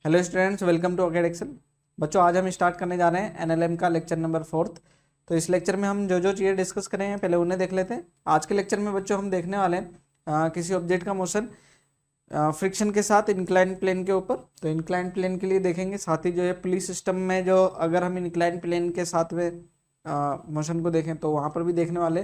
Hello students, welcome to Acad Excel. बच्चों, आज हम स्टार्ट करने जा रहे हैं एनएलएम का लेक्चर नंबर 4। तो इस लेक्चर में हम जो जो चीज़ें डिस्कस करेंगे पहले उन्हें देख लेते हैं। आज के लेक्चर में बच्चों हम देखने वाले हैं किसी ऑब्जेक्ट का मोशन फ्रिक्शन के साथ इंक्लाइन प्लेन के ऊपर। तो इंक्लाइन प्लेन के लिए देखेंगे, साथ ही जो है पुली सिस्टम में जो अगर हम इंक्लाइन प्लेन के साथ में मोशन को देखें तो वहाँ पर भी देखने वाले,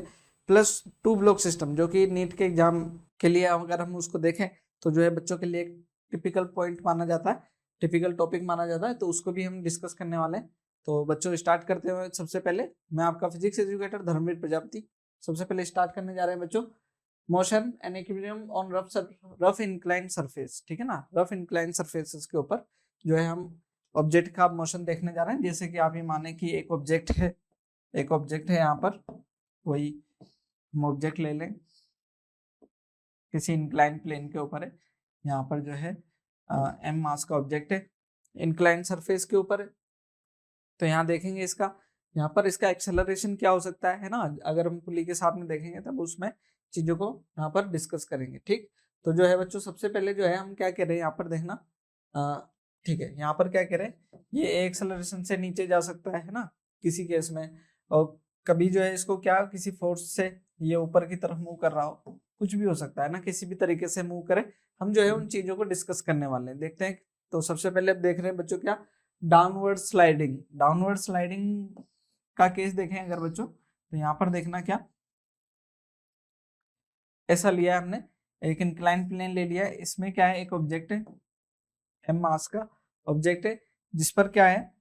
प्लस टू ब्लॉक सिस्टम जो कि नीट के एग्जाम के लिए अगर हम उसको देखें तो जो है बच्चों के लिए एक टिपिकल पॉइंट माना जाता है, टिपिकल टॉपिक माना जाता है, तो उसको भी हम डिस्कस करने वाले हैं। तो बच्चों स्टार्ट करते हुए सबसे पहले मैं आपका फिजिक्स एजुकेटर धर्मवीर प्रजापति सबसे पहले स्टार्ट करने जा रहे हैं बच्चों motion and equilibrium on rough inclined surface. ठीक है ना, रफ इंक्लाइंड सरफेसेस के ऊपर जो है हम ऑब्जेक्ट का मोशन देखने जा रहे हैं। जैसे कि आप ये माने कि एक ऑब्जेक्ट है, यहाँ पर कोई हम ऑब्जेक्ट ले लें, किसी इंक्लाइंड प्लेन के ऊपर है, यहाँ पर जो है एम मास का ऑब्जेक्ट है, इंक्लाइंड सरफेस के ऊपर है। तो यहाँ देखेंगे इसका, यहाँ पर इसका एक्सेलरेशन क्या हो सकता है ना, अगर हम पुली के साथ में देखेंगे तब उसमें चीजों को यहाँ पर डिस्कस करेंगे। ठीक, तो जो है बच्चों सबसे पहले जो है हम क्या कह रहे हैं यहाँ पर देखना, ठीक है, यहाँ पर क्या कह रहे हैं, ये एक्सेलरेशन से नीचे जा सकता है ना किसी केस में, और कभी जो है इसको क्या किसी फोर्स से ये ऊपर की तरफ मूव कर रहा हो, कुछ भी हो सकता है ना, किसी भी तरीके से मूव करे। हम जो है उन चीजों को डिस्कस करने वाले हैं, देखते हैं। तो सबसे पहले अब देख रहे हैं बच्चों क्या, डाउनवर्ड स्लाइडिंग का केस देखें अगर बच्चों, तो यहाँ पर देखना क्या, ऐसा लिया है हमने, एक इंक्लाइन प्लेन ले लिया है, इसमें क्या है, एक ऑब्जेक्ट है, एम मास का ऑब्जेक्ट है, जिस पर क्या है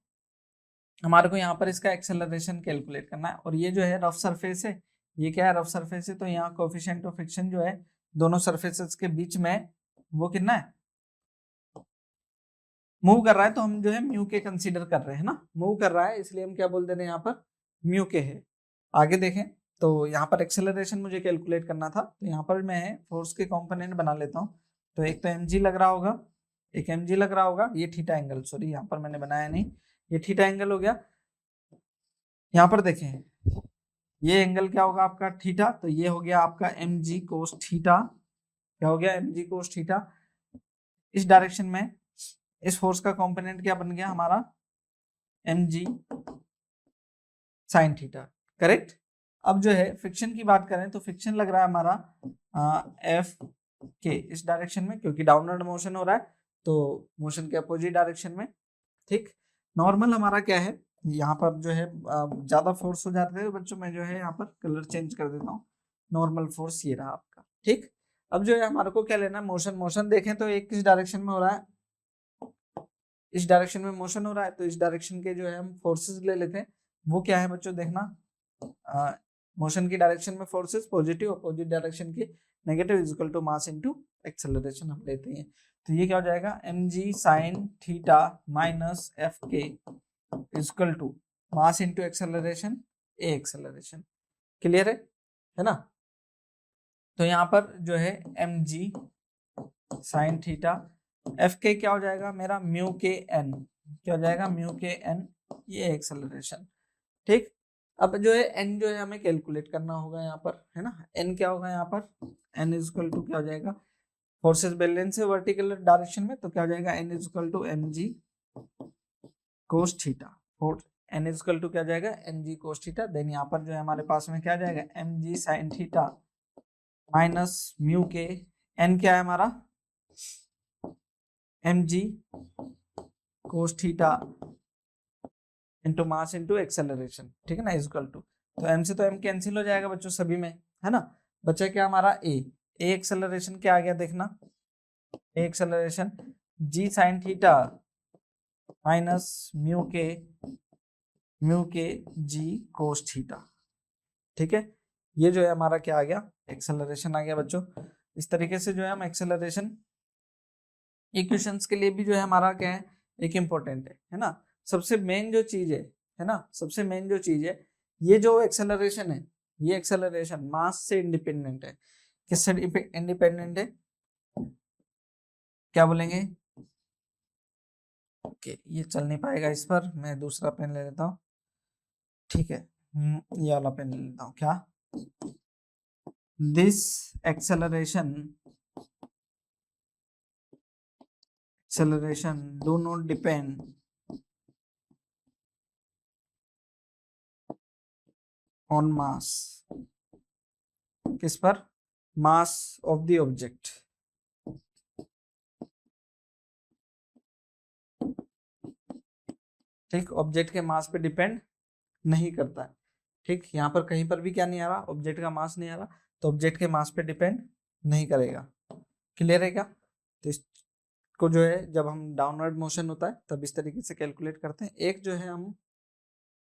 हमारे को यहाँ पर इसका एक्सेलरेशन कैलकुलेट करना है। और ये जो है रफ सरफेस है, ये क्या है, रफ सरफेस है, तो यहाँ कोफिशिएंट ऑफ फ्रिक्शन जो है दोनों सरफेसेस के बीच में वो कितना है, मूव कर रहा है, तो हम जो है म्यू के कंसीडर कर रहे हैं ना, मूव कर रहा है इसलिए हम क्या बोल दे रहे हैं यहाँ पर म्यू के है। आगे देखें तो यहाँ पर एक्सेलरेशन मुझे कैलकुलेट करना था, तो यहाँ पर मैं फोर्स के कंपोनेंट बना लेता हूँ। तो एक तो mg लग रहा होगा, एक mg लग रहा होगा, ये थीटा एंगल, सॉरी यहाँ पर मैंने बनाया नहीं, ये थीटा एंगल हो गया। यहाँ पर देखें ये एंगल क्या होगा आपका थीटा, तो ये हो गया आपका mg कोस थीटा, क्या हो गया mg कोस थीटा। इस डायरेक्शन में इस फोर्स का कंपोनेंट क्या बन गया हमारा, mg साइन थीटा, करेक्ट। अब जो है फ्रिक्शन की बात करें तो फ्रिक्शन लग रहा है हमारा एफ के इस डायरेक्शन में, क्योंकि डाउनवर्ड मोशन हो रहा है तो मोशन के अपोजिट डायरेक्शन में। ठीक, नॉर्मल हमारा क्या है, यहाँ पर जो है ज्यादा फोर्स हो जाता है बच्चों, मैं जो है यहाँ पर कलर चेंज कर देता हूँ, नॉर्मल फोर्स ये रहा आपका। ठीक, अब जो है हमारे को क्या लेना है, मोशन देखें तो एक किस डायरेक्शन में हो रहा है, इस डायरेक्शन में मोशन हो रहा है, तो इस डायरेक्शन के जो है हम फोर्सेस ले लेते हैं। वो क्या है बच्चों देखना, मोशन की डायरेक्शन में फोर्सेस पॉजिटिव, अपोजिट डायरेक्शन की negative, is equal to mass into acceleration हम लेते हैं। तो ये क्या हो जाएगा, mg sine theta minus F के is equal to mass into acceleration, A acceleration. Clear है ना। तो यहाँ पर जो है mg साइन थीटा, एफ के क्या हो जाएगा मेरा म्यू के एन, क्या हो जाएगा म्यू के एन, ये एक्सेलरेशन। ठीक, अब जो है एन जो है हमें कैलकुलेट करना होगा यहाँ पर, है ना, एन क्या होगा यहाँ पर, एन इज इक्वल टू क्या हो जाएगा, फोर्सेस बैलेंस है वर्टिकल डायरेक्शन में, तो क्या हो जाएगा N is equal to M G cos theta, N is equal to क्या हो जाएगा एम जी कोस थीटा। देन यहाँ पर जो है हमारे पास में क्या जाएगा एम जी साइन थीटा माइनस म्यू के एन क्या है हमारा एम जी cos theta into mass into acceleration. ठीक है ना, इज इक्वल टू, तो एम से तो एम कैंसिल हो जाएगा बच्चों सभी में, है ना। बच्चा क्या हमारा ए एक्सेलरेशन क्या आ गया देखना, ए एक्सेलरेशन जी साइन थीटा माइनस म्यू के जी कोस थीटा। ठीक है, ये जो है हमारा क्या आ गया, एक्सेलरेशन आ गया बच्चों। इस तरीके से जो है हम एक्सेलरेशन इक्वेशंस के लिए भी जो है हमारा क्या है, एक इम्पोर्टेंट है ना। सबसे मेन जो चीज है ना, सबसे मेन जो चीज है, ये जो एक्सेलरेशन है, ये एक्सेलरेशन मास से इंडिपेंडेंट है। किससे इंडिपेंडेंट है, क्या बोलेंगे, ओके ये चल नहीं पाएगा इस पर, मैं दूसरा पेन ले लेता हूँ। ठीक है, ये वाला पेन ले लेता हूँ, क्या, this acceleration acceleration do not depend on mass, किस पर? mass of the object। ठीक, ऑब्जेक्ट के मास पे डिपेंड नहीं करता है। ठीक, यहाँ पर कहीं पर भी क्या नहीं आ रहा, ऑब्जेक्ट का मास नहीं आ रहा, तो ऑब्जेक्ट के मास पे डिपेंड नहीं करेगा। क्लियर है क्या? तो इसको जो है जब हम डाउनवर्ड मोशन होता है तब इस तरीके से कैलकुलेट करते हैं। एक जो है हम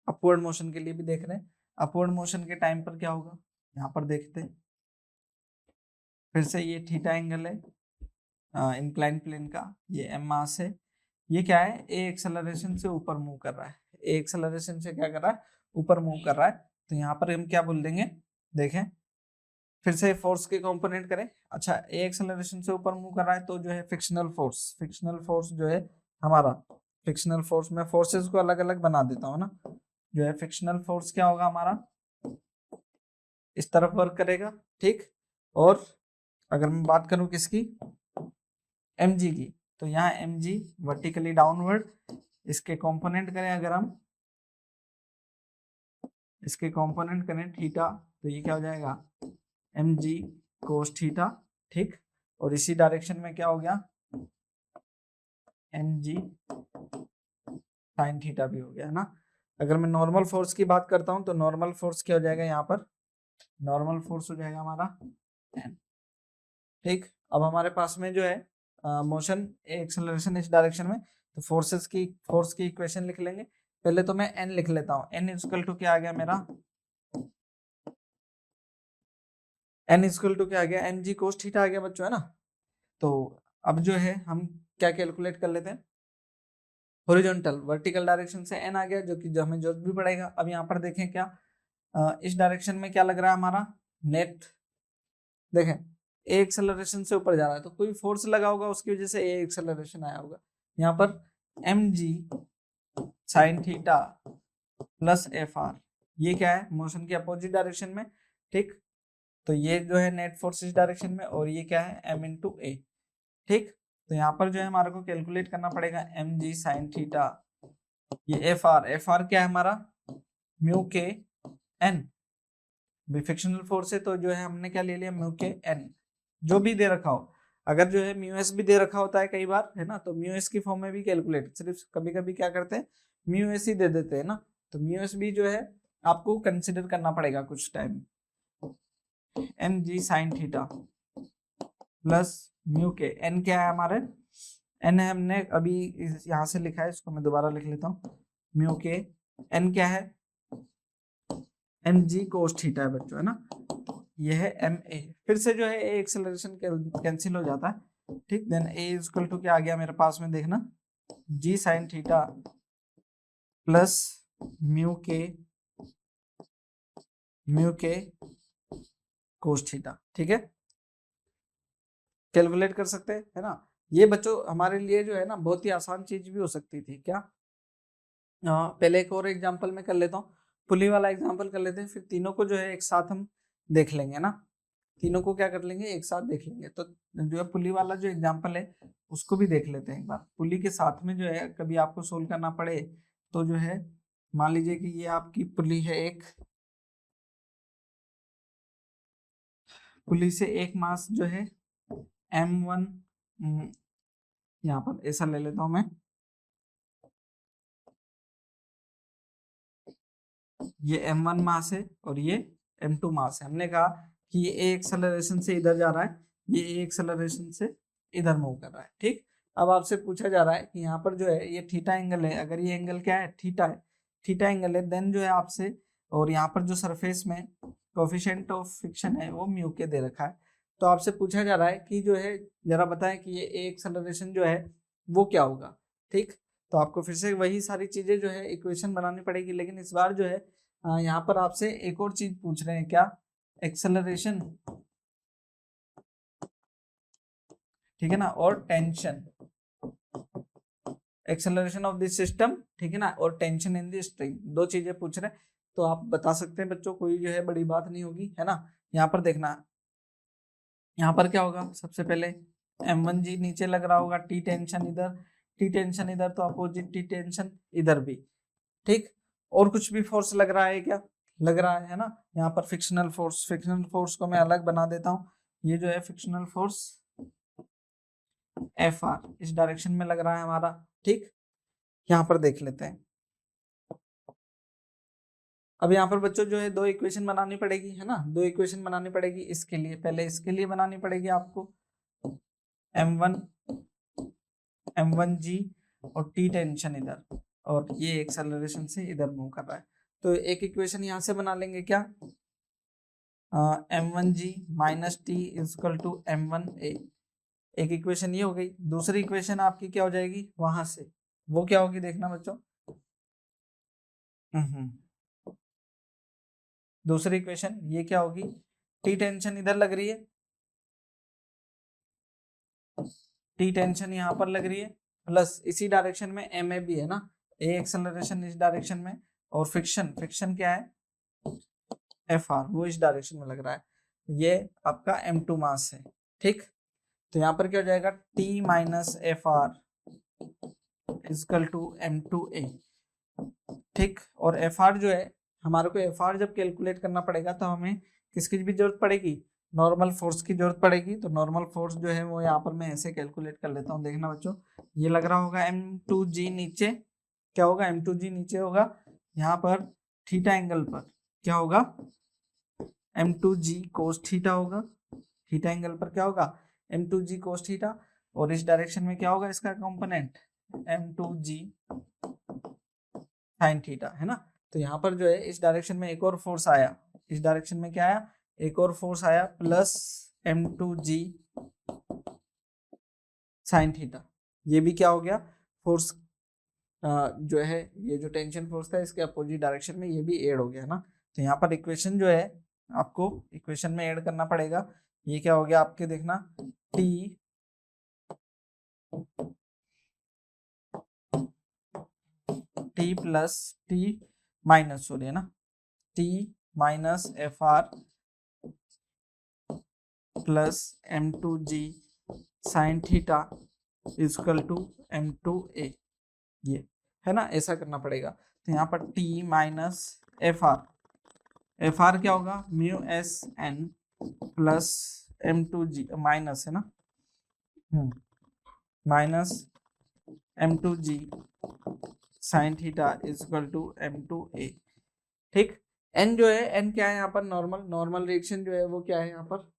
अपवर्ड मोशन के लिए भी देख रहे हैं। अपवर्ड मोशन के टाइम पर क्या होगा, यहाँ पर देखते हैं। फिर से ये थीटा एंगल है इंक्लाइन प्लेन का, ये एम मास है, ये क्या है, ए एक्सेलरेशन से ऊपर मूव कर रहा है। ए एक्सेलरेशन से क्या कर रहा है, ऊपर मूव कर रहा है। तो यहाँ पर हम क्या बोल देंगे, देखें फिर से फोर्स के कंपोनेंट करें। अच्छा, ए एक्सेलरेशन से ऊपर मूव कर रहा है तो जो है फ्रिक्शनल फोर्स जो है हमारा, फ्रिक्शनल फोर्स में फोर्सेस को अलग अलग बना देता हूँ ना, जो है फ्रिक्शनल फोर्स क्या होगा हमारा, इस तरफ वर्क करेगा। ठीक, और अगर मैं बात करूं किसकी, mg की, तो यहाँ mg वर्टिकली डाउनवर्ड, इसके कंपोनेंट करें अगर हम, इसके कंपोनेंट करें थीटा, तो ये क्या हो जाएगा mg कोस थीटा। ठीक, और इसी डायरेक्शन में क्या हो गया, mg साइन थीटा भी हो गया है ना। अगर मैं नॉर्मल फोर्स की बात करता हूं तो नॉर्मल फोर्स क्या हो जाएगा, यहाँ पर नॉर्मल फोर्स हो जाएगा हमारा n। ठीक, अब हमारे पास में जो है मोशन एक्सेलरेशन इस डायरेक्शन में, तो फोर्स की इक्वेशन लिख लेंगे। पहले तो मैं n लिख लेता हूँ, n इक्वल टू क्या आ गया मेरा, n इक्वल टू क्या आ गया, mg कोस थीटा आ गया बच्चों, है ना। तो अब जो है हम क्या कैलकुलेट कर लेते हैं, हॉरिजॉन्टल वर्टिकल डायरेक्शन से n आ गया, जो कि हमें जरूरत भी पड़ेगा। अब यहाँ पर देखें क्या इस डायरेक्शन में क्या लग रहा है हमारा नेट, देखें ए एक्सेलरेशन से ऊपर जा रहा है तो कोई फोर्स लगा होगा, उसकी वजह से ए एक्सेलरेशन आया होगा। यहाँ पर mg sine theta plus F are, ये क्या है, मोशन के अपोजिट डायरेक्शन में। ठीक, तो ये जो है नेट फोर्स इस डायरेक्शन में, और ये क्या है m इंटू ए। ठीक, तो यहाँ पर जो है हमारे को कैलकुलेट करना पड़ेगा mg साइन थीटा, ये एफ आर क्या है हमारा, म्यू के एन, फ्रिक्शनल फोर्स है तो जो है हमने क्या ले लिया, म्यू के एन, जो भी दे रखा हो। अगर जो है म्यू एस भी दे रखा होता है कई बार, है ना, तो म्यू एस की फॉर्म में भी कैलकुलेट, सिर्फ कभी कभी क्या करते हैं म्यू एस ही दे देते हैं ना, तो म्यू एस भी जो है आपको कंसिडर करना पड़ेगा कुछ टाइम। एम जी साइन थीटा प्लस म्यू के एन, क्या है हमारे एन है, हमने अभी यहाँ से लिखा है, इसको मैं दोबारा लिख लेता हूँ, म्यू के एन क्या है, एम जी कोस थीटा है बच्चों, है ना, ये है एम ए। फिर से जो है ए एक्सेलरेशन कैंसिल हो जाता है। ठीक, देन ए इक्वल टू क्या आ गया मेरे पास में, देखना जी साइन थीटा प्लस म्यू के कोस थीटा। ठीक है, कैलकुलेट कर सकते हैं, है ना। ये बच्चों हमारे लिए जो है ना बहुत ही आसान चीज भी हो सकती थी क्या। पहले एक और एग्जांपल में कर लेता हूँ, पुली वाला एग्जांपल कर लेते हैं, फिर तीनों को जो है एक साथ हम देख लेंगे ना, तीनों को क्या कर लेंगे, एक साथ देख लेंगे। तो जो है पुली वाला जो एग्जांपल है उसको भी देख लेते हैं एक बार। पुली के साथ में जो है कभी आपको सोल्व करना पड़े तो जो है मान लीजिए कि ये आपकी पुली है एक, पुली से एक मास जो है m1, यहाँ पर ऐसा ले लेता हूं मैं, ये m1 मास है और ये m2 मास है। हमने कहा कि ये ए एक्सेलरेशन से इधर जा रहा है, ये ए एक्सेलरेशन से इधर मूव कर रहा है। ठीक, अब आपसे पूछा जा रहा है कि यहाँ पर जो है ये थीटा एंगल है, अगर ये एंगल क्या है, थीटा है, थीटा एंगल है, देन जो है आपसे, और यहाँ पर जो सरफेस में कोफिशिएंट ऑफ फ्रिक्शन है वो म्यू के दे रखा है, तो आपसे पूछा जा रहा है कि जो है जरा बताएं कि ये ए एक्सेलरेशन जो है वो क्या होगा। ठीक, तो आपको फिर से वही सारी चीजें जो है इक्वेशन बनानी पड़ेगी, लेकिन इस बार जो है यहाँ पर आपसे एक और चीज पूछ रहे हैं, क्या, एक्सेलरेशन, ठीक है ना, और tension, acceleration of this system, ठीक है ना, और टेंशन इन द स्ट्रिंग, दो चीजें पूछ रहे हैं। तो आप बता सकते हैं बच्चों, कोई जो है बड़ी बात नहीं होगी, है ना। यहाँ पर देखना, यहाँ पर क्या होगा, सबसे पहले M1G नीचे लग रहा होगा, T टेंशन इधर, T टेंशन इधर, तो अपोजिट T टेंशन इधर भी, ठीक। और कुछ भी फोर्स लग रहा है क्या? लग रहा है ना। यहाँ पर फ्रिक्शनल फोर्स को मैं अलग बना देता हूँ। ये जो है फ्रिक्शनल फोर्स Fr इस डायरेक्शन में लग रहा है हमारा, ठीक। यहाँ पर देख लेते हैं। अब यहाँ पर बच्चों जो है दो इक्वेशन बनानी पड़ेगी, है ना, दो इक्वेशन बनानी पड़ेगी इसके लिए। पहले इसके लिए बनानी पड़ेगी आपको, M1G और T टेंशन इधर, और ये एक्सेलरेशन से इधर मूव कर रहा है। तो एक इक्वेशन यहाँ से बना लेंगे क्या, M1G minus T equal to M1A। एक इक्वेशन ये हो गई। दूसरी इक्वेशन आपकी क्या हो जाएगी वहां से, वो क्या होगी देखना बच्चों। दूसरी इक्वेशन ये क्या होगी, T टेंशन इधर लग रही है, T टेंशन यहाँ पर लग रही है, प्लस इसी डायरेक्शन में MA भी है ना, A एक्सेलरेशन इस डायरेक्शन में, और फ्रिक्शन क्या है Fr, वो इस डायरेक्शन में लग रहा है। ये आपका M2 मास है, ठीक। तो यहाँ पर क्या हो जाएगा, T minus Fr equal to M2A, ठीक। और Fr जो है हमारे को, Fr जब कैलकुलेट करना पड़ेगा तो हमें किसकी भी जरूरत पड़ेगी, नॉर्मल फोर्स की जरूरत पड़ेगी। तो नॉर्मल फोर्स जो है वो यहाँ पर मैं ऐसे कैलकुलेट कर लेता हूँ, देखना बच्चों। ये लग रहा होगा M2G नीचे, क्या होगा M2G नीचे होगा यहाँ पर थीटा एंगल पर, क्या होगा M2G कोस थीटा होगा, थीटा एंगल पर क्या होगा M2G कोस थीटा, और इस डायरेक्शन में क्या होगा इसका कंपोनेंट M2G साइन थीटा, है ना। तो यहाँ पर जो है इस डायरेक्शन में एक और फोर्स आया, इस डायरेक्शन में क्या आया, एक और फोर्स आया, प्लस M2G साइन थीटा। ये भी क्या हो गया फोर्स, जो है ये जो टेंशन फोर्स था इसके अपोजिट डायरेक्शन में ये भी ऐड हो गया ना। तो यहाँ पर इक्वेशन जो है आपको इक्वेशन में ऐड करना पड़ेगा। ये क्या हो गया आपके, देखना T plus T minus, sorry है ना, T minus Fr plus M2G sine theta equal to M2A, ये है ना, ऐसा करना पड़ेगा। तो यहाँ पर T माइनस Fr क्या होगा mu S N plus M2G minus, है ना, minus M2G sine theta equal to M2A, ठीक। n जो है, n क्या है यहाँ पर, नॉर्मल रिएक्शन जो है वो क्या है यहाँ पर,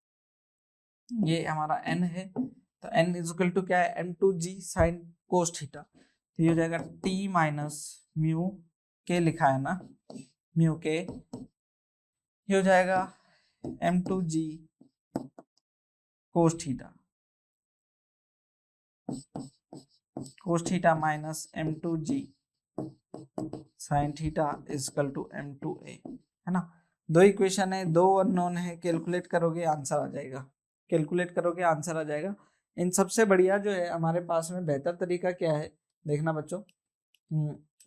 ये हमारा n है। तो n इक्वल टू क्या है M2G साइन कोस थीटा। तो ये हो जाएगा T माइनस म्यू के, लिखा है ना म्यू के, ये हो जाएगा M2G cos theta minus M2G sine theta equal to M2A, है ना। दो इक्वेशन है, दो अननोन है, कैलकुलेट करोगे आंसर आ जाएगा, कैलकुलेट करोगे आंसर आ जाएगा। इन सबसे बढ़िया जो है हमारे पास में बेहतर तरीका क्या है देखना बच्चों,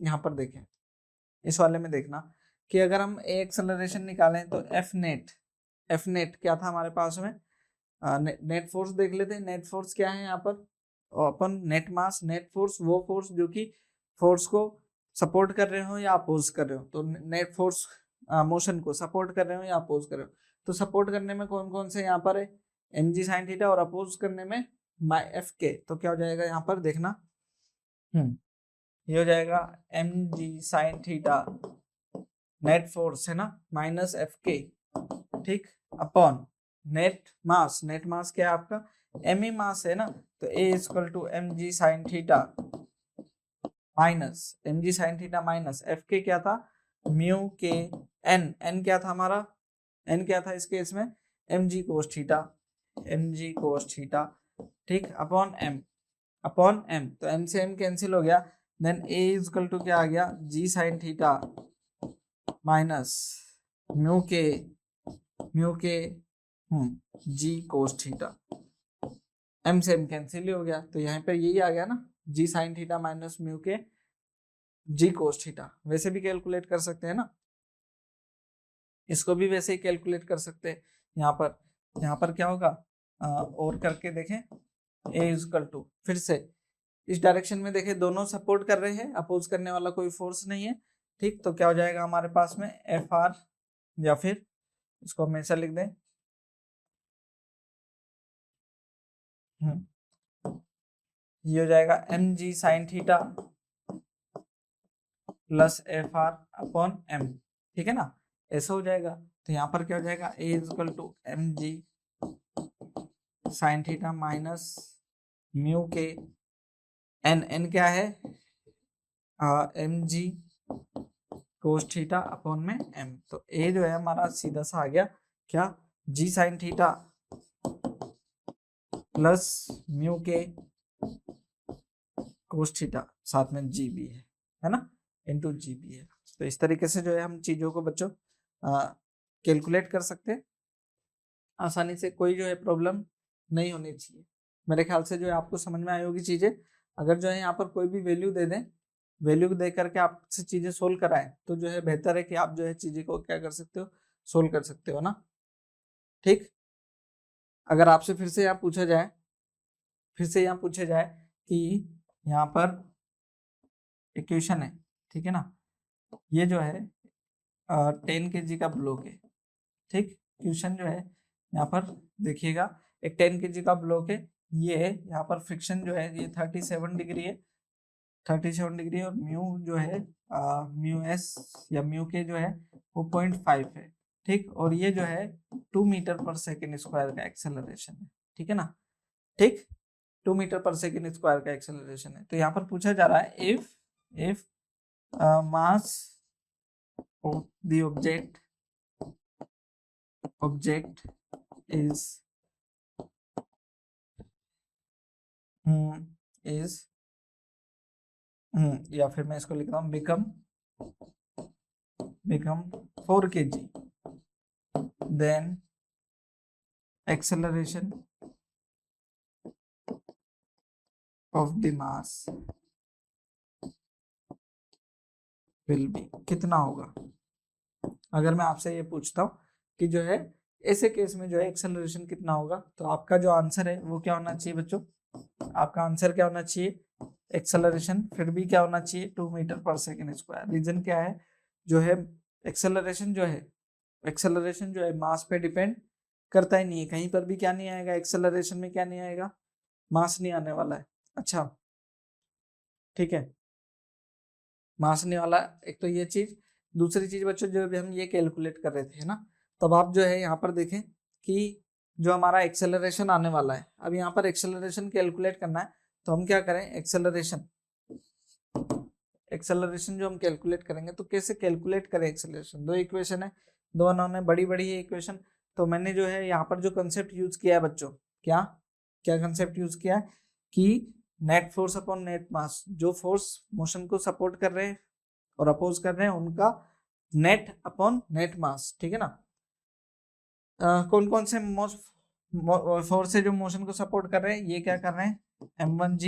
यहाँ पर देखें इस वाले में देखना कि अगर हम ए एक्सेलरेशन निकालें तो एफ नेट क्या था हमारे पास में, नेट फोर्स देख लेते हैं। नेट फोर्स क्या है यहाँ पर, अपन नेट मास, नेट फोर्स वो फोर्स जो कि फोर्स को सपोर्ट कर रहे हो या अपोज कर रहे हो। तो नेट फोर्स मोशन को सपोर्ट कर रहे हो या अपोज कर रहे हो। तो सपोर्ट करने में कौन कौन से यहाँ पर है, mg साइन थीटा, और अपोज करने में एफ के। तो क्या हो जाएगा यहाँ पर देखना, ये हो जाएगा mg sine theta net force, है ना, माइनस एफ के, ठीक, अपॉन नेट मास क्या है आपका एम मास है ना। तो A equal to mg sine theta minus mg sine theta minus F के क्या था म्यू के n क्या था हमारा, n क्या था इस केस में mg कोस थीटा, ठीक, अपॉन m। तो m से m कैंसिल हो गया, देन a इक्वल टू क्या आ गया g sign theta minus mu के g कोस थीटा, m से m कैंसिल ही हो गया। तो यहाँ पर यही आ गया ना, g sign theta minus mu के g कोस थीटा। वैसे भी कैलकुलेट कर सकते हैं ना, इसको भी वैसे ही कैलकुलेट कर सकते हैं। यहाँ पर क्या होगा, और करके देखें, ए इक्वल टू, फिर से इस डायरेक्शन में देखें दोनों सपोर्ट कर रहे हैं, अपोज करने वाला कोई फोर्स नहीं है, ठीक। तो क्या हो जाएगा हमारे पास में एफ आर, या फिर इसको हम ऐसा लिख दें, ये हो जाएगा एम जी sine theta plus F R upon M, ठीक है ना, ऐसा हो जाएगा। तो यहाँ पर क्या हो जाएगा, a equal to M G sine theta minus mu के एन, एन क्या है एम जी कोस थीटा अपॉन में एम। तो ए जो है हमारा सीधा सा आ गया क्या, जी साइन थीटा प्लस म्यू के कोस थीटा, साथ में जी भी है ना, इनटू जी भी है। तो इस तरीके से जो है हम चीजों को बच्चों कैलकुलेट कर सकते हैं आसानी से, कोई जो है प्रॉब्लम नहीं होनी चाहिए। मेरे ख्याल से जो है आपको समझ में आई होगी चीजें। अगर जो है यहाँ पर कोई भी वैल्यू दे दें, वैल्यू दे करके आपसे चीजें सोल्व कराएं, तो जो है बेहतर है कि आप जो है चीजें को क्या कर सकते हो, सोल्व कर सकते हो ना, ठीक। अगर आपसे फिर से यहाँ पूछा जाए, कि यहाँ पर इक्वेशन है, ठीक है ना, ये जो है 10 kg का ब्लॉक है, ठीक। क्वेश्चन जो है यहाँ पर देखिएगा, एक 10 kg का ब्लॉक है, ये है यहाँ पर फ्रिक्शन जो है ये 37 डिग्री है, 37 डिग्री, और म्यू जो है म्यू एस या म्यू के जो है वो 0.5 है, ठीक। और ये जो है 2 मीटर पर सेकेंड स्क्वायर का एक्सेलरेशन है, ठीक है ना, ठीक। 2 मीटर पर सेकेंड स्क्वायर का एक्सेलरेशन है। तो यहाँ पर पूछा जा रहा है if mass of the object is या फिर मैं इसको लिख रहा हूँ become 4 kg, then acceleration of the mass will be, कितना होगा। अगर मैं आपसे ये पूछता हूँ कि जो है ऐसे केस में जो है एक्सेलरेशन कितना होगा, तो आपका जो आंसर है वो क्या होना चाहिए बच्चों, आपका आंसर क्या होना चाहिए, एक्सेलरेशन फिर भी क्या होना चाहिए 2 मीटर पर सेकेंड स्क्वायर। रीजन क्या है, जो है एक्सेलरेशन जो है मास पे डिपेंड करता ही नहीं है, कहीं पर भी क्या नहीं आएगा, एक्सेलरेशन में क्या नहीं आएगा, मास नहीं आने वाला है। अच्छा ठीक है, मास नहीं वाला, एक तो ये चीज। दूसरी चीज बच्चों, जो अभी हम ये कैलकुलेट कर रहे थे ना, तब आप जो है यहाँ पर देखें कि जो हमारा एक्सेलरेशन आने वाला है, अब यहाँ पर एक्सेलरेशन कैलकुलेट करना है, तो हम क्या करें, एक्सेलरेशन जो हम कैलकुलेट करेंगे, तो कैसे कैलकुलेट करें एक्सेलरेशन, दो इक्वेशन है, दोनों में बड़ी बड़ी है इक्वेशन। तो मैंने जो है यहाँ पर जो कंसेप्ट यूज किया है बच्चों, क्या कंसेप्ट यूज किया है कि नेट फोर्स अपॉन नेट मास, जो फोर्स मोशन को सपोर्ट कर रहे हैं और अपोज कर रहे हैं उनका नेट अपॉन नेट मास, ठीक है ना। कौन कौन से फोर्स है जो मोशन को सपोर्ट कर रहे हैं, ये क्या कर रहे हैं, m1g,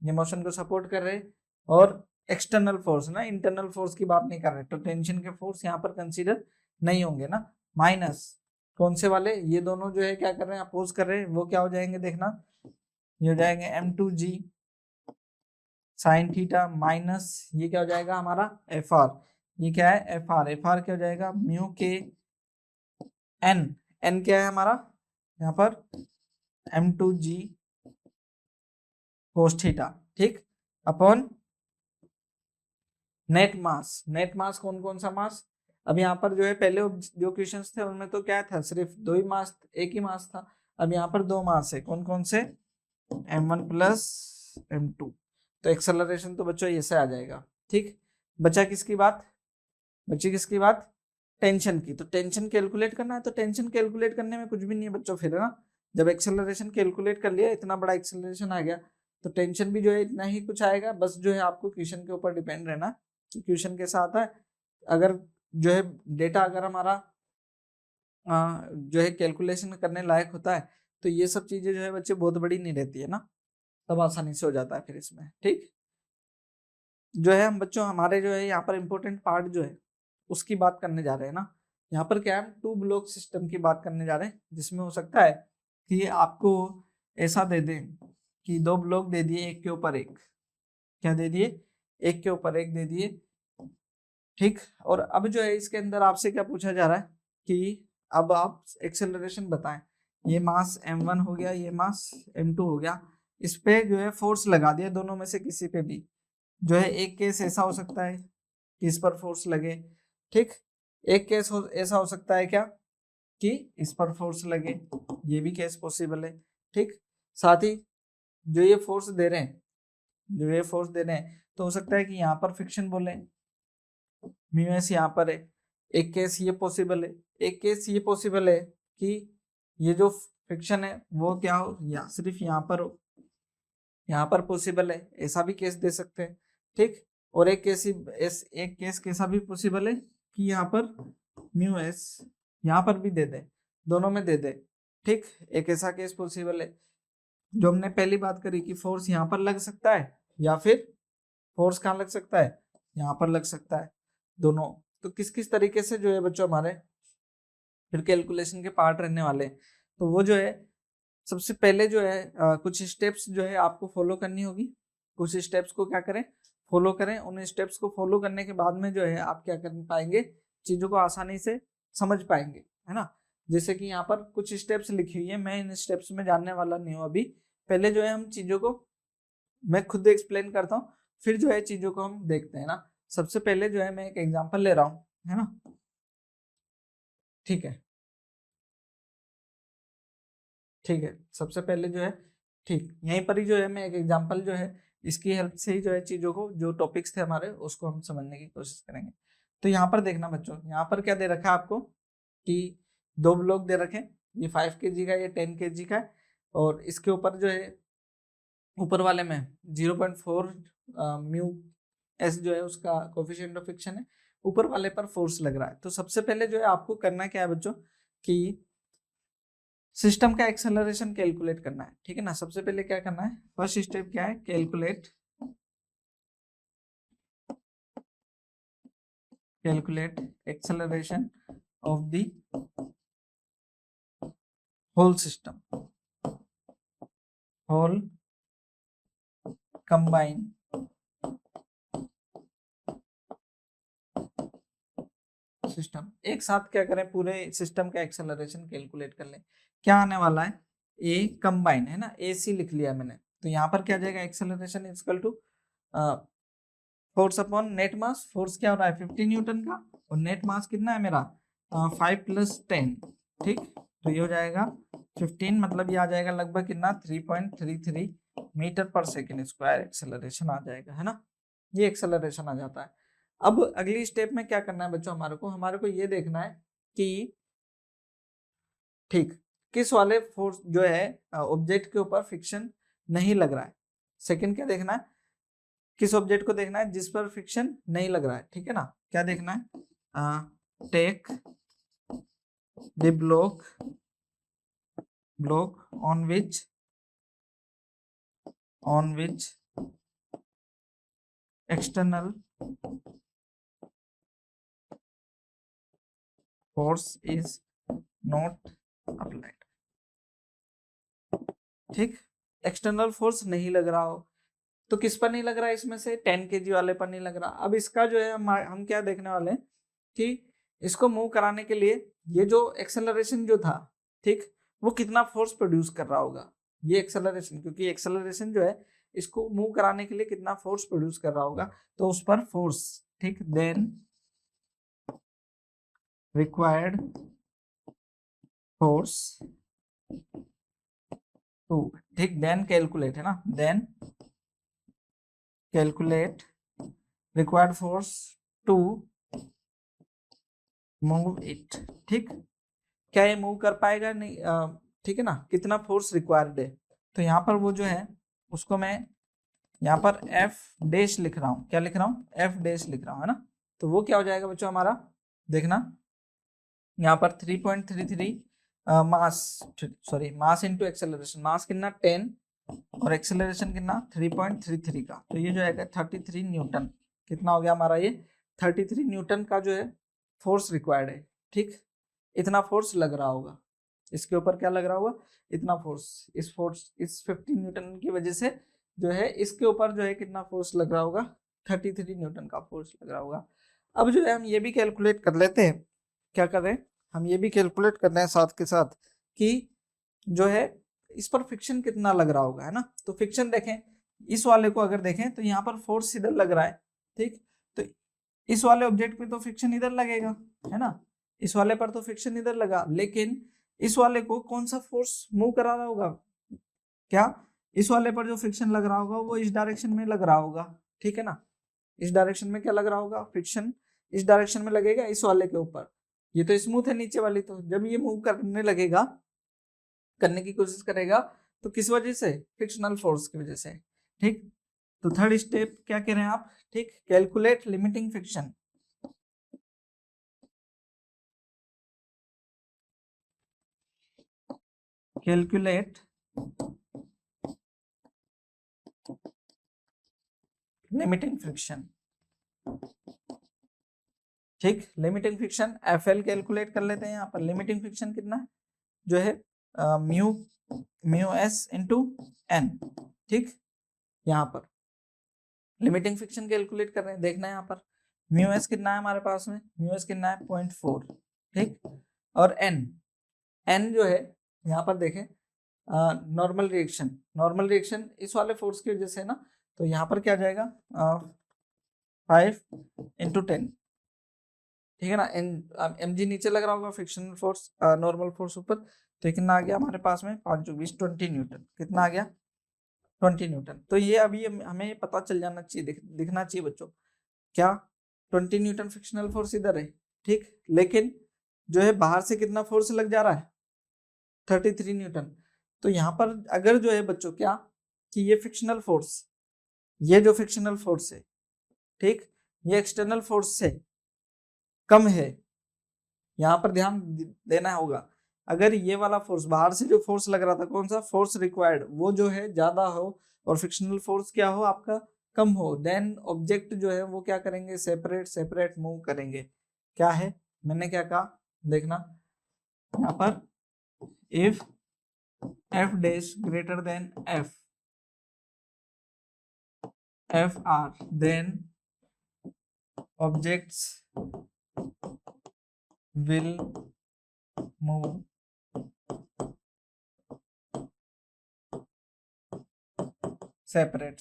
ये मोशन को सपोर्ट कर रहे हैं, और एक्सटर्नल फोर्स ना, इंटरनल फोर्स की बात नहीं कर रहे, तो टेंशन के फोर्स यहाँ पर कंसीडर नहीं होंगे ना। माइनस कौन से वाले, ये दोनों जो है क्या कर रहे हैं, अपोज कर रहे हैं, वो क्या हो जाएंगे देखना, ये हो जाएंगे m2g साइन थीटा माइनस ये क्या हो जाएगा हमारा एफ आर, ये क्या है एफ आर क्या हो जाएगा म्यू के एन क्या है हमारा यहाँ पर m2g कोस थीटा, ठीक, अपॉन नेट मास कौन कौन सा मास, अब यहाँ पर जो है पहले जो क्वेश्चंस थे उनमें तो क्या था, सिर्फ दो ही मास, एक ही मास था। अब यहाँ पर दो मास है, कौन कौन से, m1 प्लस m2। तो एक्सेलरेशन तो बच्चों ऐसे आ जाएगा, ठीक। बचा किसकी बात, टेंशन की। तो टेंशन कैलकुलेट करना है, तो टेंशन कैलकुलेट करने में कुछ भी नहीं है बच्चों, फिर ना जब एक्सेलरेशन कैलकुलेट कर लिया, इतना बड़ा एक्सेलरेशन आ गया, तो टेंशन भी जो है इतना ही कुछ आएगा। बस जो है आपको क्वेश्चन के ऊपर डिपेंड रहना कि क्वेश्चन कैसा आता है। अगर जो है डेटा अगर हमारा जो है कैलकुलेशन करने लायक होता है, तो ये सब चीजें जो है बच्चे बहुत बड़ी नहीं रहती है ना, तब आसानी से हो जाता है फिर इसमें, ठीक। जो है हम बच्चों हमारे जो है यहाँ पर इम्पोर्टेंट पार्ट जो है उसकी बात करने जा रहे हैं ना। यहाँ पर क्या है, 2 ब्लॉक सिस्टम की बात करने जा रहे हैं, जिसमें हो सकता है कि आपको ऐसा दे दें कि दो ब्लॉक दे दिए एक के ऊपर एक, क्या दे दिए, एक के ऊपर एक दे दिए, ठीक। और अब जो है इसके अंदर आपसे क्या पूछा जा रहा है कि अब आप एक्सेलरेशन बताएं। ये मास m1 हो गया, ये मास m2 हो गया, इस पे जो है फोर्स लगा दिया, दोनों में से किसी पे भी। जो है एक केस ऐसा हो सकता है कि इस पर फोर्स लगे, ठीक। एक केस ऐसा हो सकता है क्या कि इस पर फोर्स लगे, ये भी केस पॉसिबल है, ठीक। साथ ही जो ये फोर्स दे रहे हैं, जो ये फोर्स दे रहे हैं, तो हो सकता है कि यहाँ पर फ्रिक्शन बोले, म्यू एस यहाँ पर है। एक केस ये पॉसिबल है, एक केस ये पॉसिबल है कि ये जो फ्रिक्शन है वो क्या हो, या सिर्फ यहाँ पर हो, यहाँ पर पॉसिबल है, ऐसा भी केस दे सकते हैं, ठीक। और एक केस कैसा भी पॉसिबल है कि यहाँ पर म्यू एस यहाँ पर भी दे दे, दोनों में दे दे, ठीक। एक ऐसा केस पॉसिबल है। जो हमने पहली बात करी कि फोर्स यहाँ पर लग सकता है या फिर फोर्स कहाँ लग सकता है, यहाँ पर लग सकता है, दोनों। तो किस किस तरीके से जो है बच्चों हमारे फिर कैलकुलेशन के पार्ट रहने वाले हैं। तो वो जो है सबसे पहले जो है कुछ स्टेप्स जो है आपको फॉलो करनी होगी, कुछ स्टेप्स को क्या करें, फॉलो करें। उन स्टेप्स को फॉलो करने के बाद में जो है आप क्या कर पाएंगे, चीजों को आसानी से समझ पाएंगे, है ना। जैसे कि यहाँ पर कुछ स्टेप्स लिखी हुई है, मैं इन स्टेप्स में जानने वाला नहीं हूँ अभी। पहले जो है हम चीजों को मैं खुद एक्सप्लेन करता हूँ, फिर जो है चीजों को हम देखते हैं ना। सबसे पहले जो है मैं एक एग्जांपल ले रहा हूँ, है ना, ठीक है, ठीक है। सबसे पहले जो है, ठीक, यहीं पर ही जो है मैं एक एग्जांपल जो है इसकी हेल्प से ही जो है चीजों को, जो टॉपिक्स थे हमारे, उसको हम समझने की कोशिश करेंगे। तो यहाँ पर देखना बच्चों, यहाँ पर क्या दे रखा है आपको कि दो ब्लॉक दे रखे, ये 5 kg का, ये 10 kg का है। और इसके ऊपर जो है ऊपर वाले में 0.4 म्यू एस जो है उसका कोफिशिएंट ऑफ फ्रिक्शन है, ऊपर वाले पर फोर्स लग रहा है। तो सबसे पहले जो है आपको करना क्या है बच्चों कि सिस्टम का एक्सेलरेशन कैलकुलेट करना है, ठीक है ना। सबसे पहले क्या करना है, फर्स्ट स्टेप क्या है, calculate acceleration of the whole system, whole combine system. एक साथ क्या करें, पूरे सिस्टम का एक्सेलरेशन कैलकुलेट कर लें। क्या आने वाला है, ए कंबाइन है ना, ए सी लिख लिया मैंने। तो यहाँ पर क्या जाएगा, acceleration equal to force upon net mass. Force क्या हो रहा है 50 न्यूटन का, और नेट मास कितना है मेरा 5 + 10, ठीक। तो ये हो जाएगा 15, मतलब ये आ जाएगा लगभग कितना 3.33 मीटर पर सेकेंड स्क्वायर एक्सेलरेशन आ जाएगा, है ना। ये एक्सेलरेशन आ जाता है। अब अगली स्टेप में क्या करना है बच्चों, हमारे को ये देखना है कि ठीक किस वाले फोर्स जो है ऑब्जेक्ट के ऊपर फ्रिक्शन नहीं लग रहा है। सेकंड क्या देखना है, किस ऑब्जेक्ट को देखना है जिस पर फ्रिक्शन नहीं लग रहा है, ठीक है ना। क्या देखना है, take the block on which external force is not applied, ठीक। एक्सटर्नल फोर्स नहीं लग रहा हो, तो किस पर नहीं लग रहा है, इसमें से 10 kg वाले पर नहीं लग रहा। अब इसका जो है हम क्या देखने वाले हैं कि इसको मूव कराने के लिए ये जो एक्सेलरेशन जो था, ठीक, वो कितना फोर्स प्रोड्यूस कर रहा होगा, ये एक्सेलरेशन, क्योंकि एक्सेलरेशन जो है इसको मूव कराने के लिए कितना फोर्स प्रोड्यूस कर रहा होगा, तो उस पर फोर्स, ठीक। देन रिक्वायर्ड फोर्स टू, ठीक, देन कैलकुलेट, है ना, then calculate required force to move it, ठीक। क्या ये मूव कर पाएगा, नहीं, ठीक है ना, कितना फोर्स रिक्वायर्ड है। तो यहाँ पर वो जो है उसको मैं यहाँ पर एफ डैश लिख रहा हूँ, क्या लिख रहा हूँ, एफ डैश लिख रहा हूँ, है ना। तो वो क्या हो जाएगा बच्चों हमारा, देखना यहाँ पर 3.33 मास, सॉरी मास इंटू एक्सेलरेशन, मास कितना 10 और एक्सेलरेशन कितना 3.33 का, तो ये जो है 33 न्यूटन, कितना हो गया हमारा ये 33 न्यूटन का जो है फोर्स रिक्वायर्ड है, ठीक। इतना फोर्स लग रहा होगा, इसके ऊपर क्या लग रहा होगा, इतना फोर्स, इस 15 न्यूटन की वजह से जो है इसके ऊपर जो है कितना फोर्स लग रहा होगा, 33 न्यूटन का फोर्स लग रहा होगा। अब जो है हम ये भी कैलकुलेट कर लेते हैं, क्या कर रहे हैं हम ये भी कैलकुलेट कर रहे हैं साथ के साथ कि जो है इस पर फ्रिक्शन कितना लग रहा होगा, है ना। तो फ्रिक्शन देखें, इस वाले को अगर देखें तो यहाँ पर फोर्स इधर लग रहा है, ठीक। तो इस वाले ऑब्जेक्ट पे तो फ्रिक्शन इधर लगेगा, है ना, इस वाले पर तो फ्रिक्शन इधर लगा, लेकिन इस वाले को कौन सा फोर्स मूव करा रहा होगा, क्या इस वाले पर जो फ्रिक्शन लग रहा होगा वो इस डायरेक्शन में लग रहा होगा, ठीक है ना। इस डायरेक्शन में क्या लग रहा होगा, फ्रिक्शन इस डायरेक्शन में लगेगा इस वाले के ऊपर। ये तो स्मूथ है नीचे वाली, तो जब ये मूव करने लगेगा, करने की कोशिश करेगा, तो किस वजह से, फ्रिक्शनल फोर्स की वजह से, ठीक। तो थर्ड स्टेप क्या कह रहे हैं आप, ठीक, calculate limiting friction. Calculate limiting friction, ठीक। लिमिटिंग फ्रिक्शन एफएल कैलकुलेट कर लेते हैं। यहाँ पर लिमिटिंग फ्रिक्शन कितना है, जो है mu mu S into N, ठीक। यहाँ पर लिमिटिंग फ्रिक्शन कैलकुलेट कर रहे हैं, देखना है यहाँ पर म्यू एस कितना है हमारे पास में, म्यू एस कितना है 0.4, ठीक। और एन, एन जो है यहाँ पर देखें नॉर्मल रिएक्शन इस वाले फोर्स की वजह से ना, तो यहाँ पर क्या जाएगा 5 इंटू 10, ठीक है ना। एम जी नीचे लग रहा होगा, फ्रिक्शनल फोर्स नॉर्मल फोर्स ऊपर, तो कितना आ गया हमारे पास में 5 20 20 न्यूटन, कितना आ गया 20 न्यूटन। तो ये अभी हमें पता चल जाना चाहिए, दिखना चाहिए बच्चों, क्या 20 न्यूटन फ्रिक्शनल फोर्स इधर है, ठीक। लेकिन जो है बाहर से कितना फोर्स लग जा रहा है 33 न्यूटन। तो यहाँ पर अगर जो है बच्चों क्या कि ये फ्रिक्शनल फोर्स, ये जो फ्रिक्शनल फोर्स है, ठीक, ये एक्सटर्नल फोर्स से कम है, यहाँ पर ध्यान देना होगा। अगर ये वाला फोर्स बाहर से जो फोर्स लग रहा था, कौन सा फोर्स रिक्वायर्ड, वो जो है ज्यादा हो और फ्रिक्शनल फोर्स क्या हो आपका कम हो, देन ऑब्जेक्ट जो है वो क्या करेंगे, सेपरेट सेपरेट मूव करेंगे। क्या है, मैंने क्या कहा, देखना यहाँ पर, if F dash greater than F R, then objects will move separate,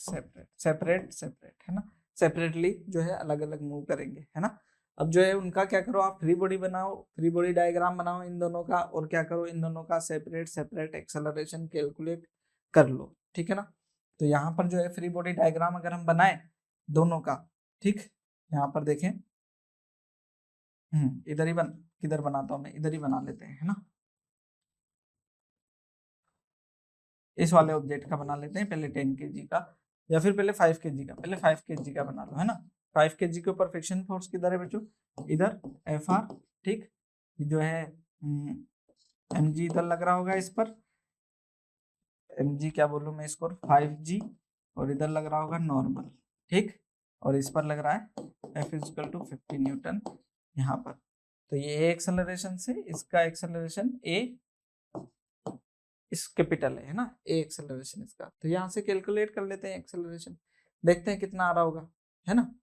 है ना, सेपरेटली जो है अलग अलग मूव करेंगे, है ना। अब जो है उनका क्या करो, आप फ्री बॉडी बनाओ, फ्री बॉडी डायग्राम बनाओ इन दोनों का, और क्या करो इन दोनों का सेपरेट सेपरेट एक्सेलरेशन कैलकुलेट कर लो, ठीक है ना। तो यहाँ पर जो है फ्री बॉडी डायग्राम अगर हम बनाए दोनों का, ठीक, यहाँ पर देखें, इधर ही किधर बनाता हूँ मैं, इधर ही बना लेते हैं, है ना। इस वाले ऑब्जेक्ट का बना लेते हैं पहले 10 kg का, या फिर पहले 5 kg का, पहले 5 kg का बना लो, है ना। 5 kg के ऊपर फ्रिक्शन फोर्स किधर है बच्चों, इधर एफ आर, ठीक। जो है एम जी इधर लग रहा होगा इस पर, एम जी क्या बोलूँ मैं इसको, 5G, और इधर लग रहा होगा नॉर्मल, ठीक। और इस पर लग रहा है एफ इजिकल टू 50 न्यूटन यहाँ पर। तो ये एक्सेलरेशन से इसका एक्सेलरेशन ए इस कैपिटल है ना, ए एक्सेलरेशन इसका, तो यहाँ से कैलकुलेट कर लेते हैं एक्सेलरेशन, देखते हैं कितना आ रहा होगा, है ना।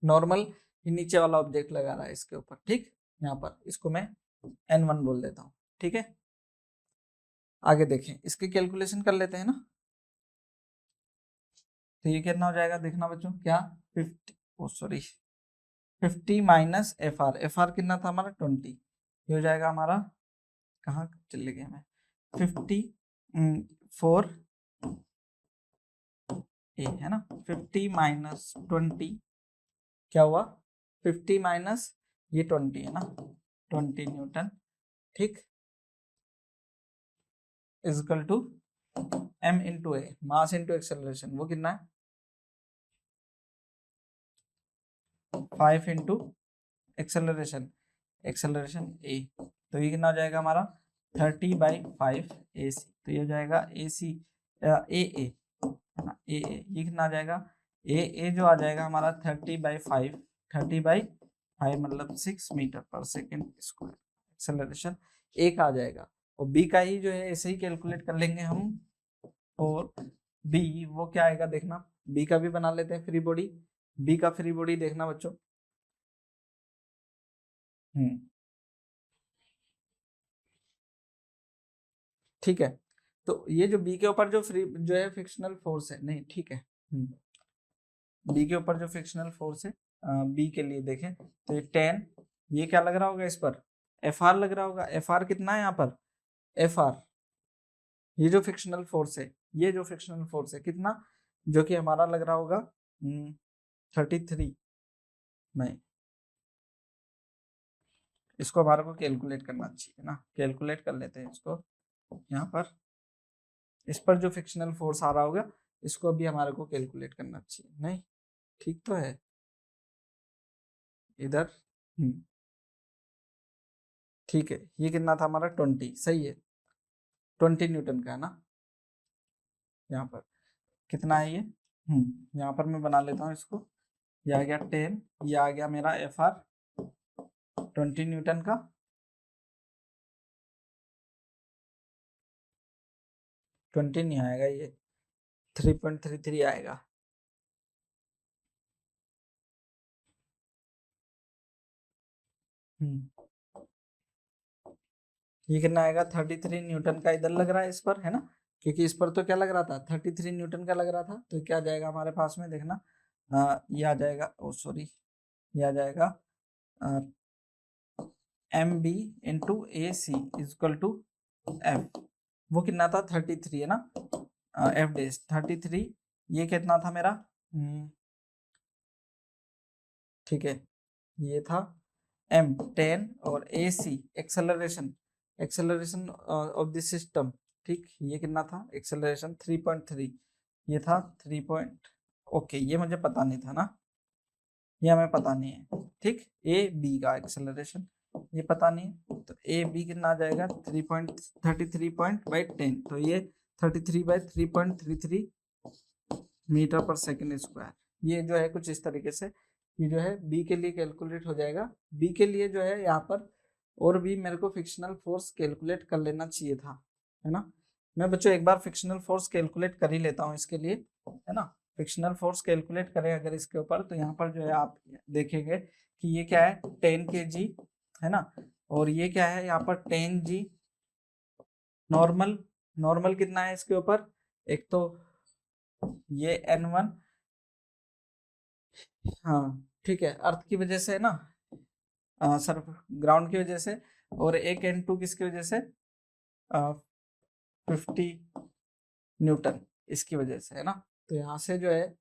नॉर्मल नीचे वाला ऑब्जेक्ट लगा रहा है इसके ऊपर, ठीक। यहाँ पर इसको मैं n1 बोल देता हूँ, ठीक है। आगे देखें, इसकी कैलकुलेशन कर लेते हैं ना। तो ये कितना हो जाएगा, देखना बच्चों, क्या 50 माइनस एफ आर कितना था हमारा 20, ये हो जाएगा हमारा, कहाँ चले गए मैं, 54 ए, है ना। 50 माइनस 20 क्या हुआ, 50 माइनस ये 20 है ना, 20 न्यूटन, ठीक, equal to m into A, mass into acceleration, वो कितना है 5 इंटू एक्सेलरेशन, एक्सेलरेशन ए, तो ये कितना हो जाएगा हमारा 30/5 ए सी, तो ये हो जाएगा ए सी ए है ना, ए ये कितना आ जाएगा, ए जो आ जाएगा हमारा 30/5 मतलब 6 मीटर पर सेकेंड स्क्वायर एक्सेलरेशन। ए का आ जाएगा, और बी का ही जो है ऐसे ही कैलकुलेट कर लेंगे हम। और बी वो क्या आएगा देखना, बी का भी बना लेते हैं फ्री बॉडी। बी का फ्री बॉडी देखना बच्चों, ठीक है। तो ये जो बी के ऊपर जो फ्री जो है फ्रिक्शनल फोर्स है, नहीं ठीक है, बी के ऊपर जो फ्रिक्शनल फोर्स है बी के लिए देखें तो ये 10, ये क्या लग रहा होगा इस पर, एफ आर लग रहा होगा। एफ आर कितना है यहाँ पर, एफ आर ये जो फ्रिक्शनल फोर्स है, ये जो फ्रिक्शनल फोर्स है कितना, जो कि हमारा लग रहा होगा 33, नहीं इसको हमारे को कैलकुलेट करना चाहिए ना, कैलकुलेट कर लेते हैं इसको। यहाँ पर इस पर जो फ्रिक्शनल फोर्स आ रहा होगा इसको भी हमारे को कैलकुलेट करना चाहिए, नहीं ठीक तो है इधर, ठीक है। ये कितना था हमारा 20, सही है 20 न्यूटन का है ना। यहाँ पर कितना है ये, यहाँ पर मैं बना लेता हूँ इसको, ये आ गया 10, ये आ गया मेरा एफ आर 20 न्यूटन का, 20 नहीं आएगा, ये 3.33 आएगा। ये कितना आएगा 33 न्यूटन का इधर लग रहा है इस पर, है ना, क्योंकि इस पर तो क्या लग रहा था 33 न्यूटन का लग रहा था। तो क्या जाएगा हमारे पास में देखना, ये आ जाएगा, ओ सॉरी, ये आ जाएगा M B into A C equal to F, वो कितना था 33 है ना, एफ डेस 33, ये कितना था मेरा, ठीक है, ये था एम 10 और a c acceleration, acceleration of the system, ठीक, ये कितना था एक्सेलरेशन 3.3, ये था 3 पॉइंट, ओके ये मुझे पता नहीं था ना, ये हमें पता नहीं है, ठीक। ए बी का एक्सेलरेशन ये पता नहीं है, तो ए बी कितना आ जाएगा 3.33 तो ये 33/3.33 मीटर पर सेकेंड स्क्वायर, ये जो है कुछ इस तरीके से ये जो है बी के लिए कैलकुलेट हो जाएगा। बी के लिए जो है यहाँ पर और भी मेरे को फिक्शनल फोर्स कैलकुलेट कर लेना चाहिए था, है ना। मैं बच्चों एक बार फिक्शनल फोर्स कैलकुलेट कर ही लेता हूँ इसके लिए, है ना। फिक्शनल फोर्स कैलकुलेट करें अगर इसके ऊपर, तो यहाँ पर जो है आप देखेंगे कि ये क्या है 10 kg है ना, और ये क्या है यहाँ पर 10 g नॉर्मल, नॉर्मल कितना है इसके ऊपर, एक तो ये n1, हाँ ठीक है, अर्थ की वजह से है ना, सर ग्राउंड की वजह से, और एक n2 किसकी वजह से 50 न्यूटन इसकी वजह से, है ना। तो यहाँ से जो है